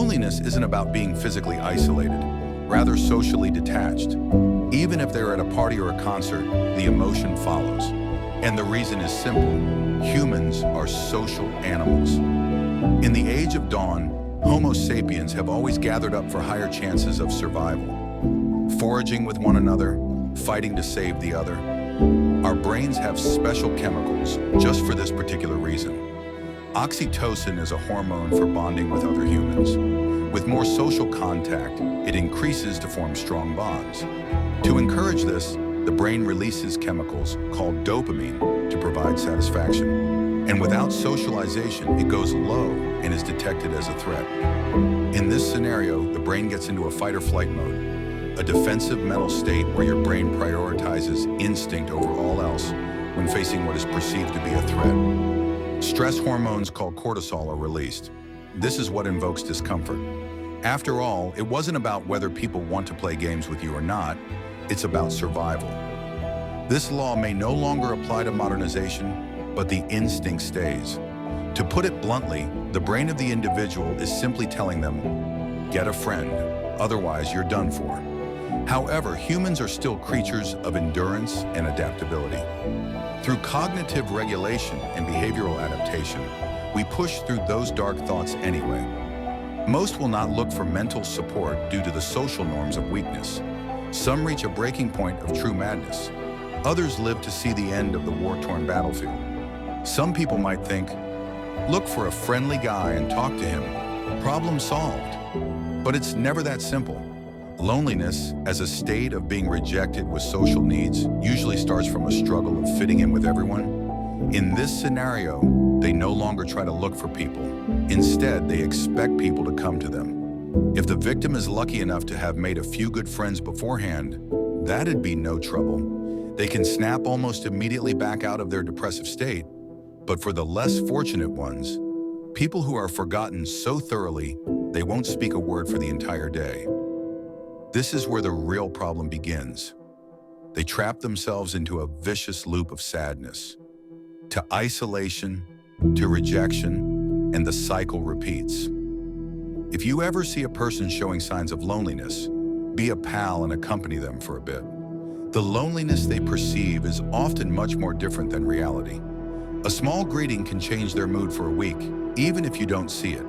Loneliness isn't about being physically isolated, rather socially detached. Even if they're at a party or a concert, the emotion follows. And the reason is simple. Humans are social animals. In the age of dawn, Homo sapiens have always gathered up for higher chances of survival. Foraging with one another, fighting to save the other. Our brains have special chemicals just for this particular reason. Oxytocin is a hormone for bonding with other humans. With more social contact, it increases to form strong bonds. To encourage this, the brain releases chemicals called dopamine to provide satisfaction. And without socialization, it goes low and is detected as a threat. In this scenario, the brain gets into a fight or flight mode, a defensive mental state where your brain prioritizes instinct over all else when facing what is perceived to be a threat. Stress hormones called cortisol are released. This is what invokes discomfort. After all, it wasn't about whether people want to play games with you or not, it's about survival. This law may no longer apply to modernization, but the instinct stays. To put it bluntly, the brain of the individual is simply telling them, get a friend, otherwise you're done for. However, humans are still creatures of endurance and adaptability. Through cognitive regulation and behavioral adaptation, we push through those dark thoughts anyway. Most will not look for mental support due to the social norms of weakness. Some reach a breaking point of true madness. Others live to see the end of the war-torn battlefield. Some people might think, look for a friendly guy and talk to him. Problem solved. But it's never that simple. Loneliness, as a state of being rejected with social needs, usually starts from a struggle of fitting in with everyone. In this scenario, they no longer try to look for people. Instead, they expect people to come to them. If the victim is lucky enough to have made a few good friends beforehand, that'd be no trouble. They can snap almost immediately back out of their depressive state. But for the less fortunate ones, people who are forgotten so thoroughly, they won't speak a word for the entire day. This is where the real problem begins. They trap themselves into a vicious loop of sadness, to isolation, to rejection, and the cycle repeats. If you ever see a person showing signs of loneliness, be a pal and accompany them for a bit. The loneliness they perceive is often much more different than reality. A small greeting can change their mood for a week, even if you don't see it.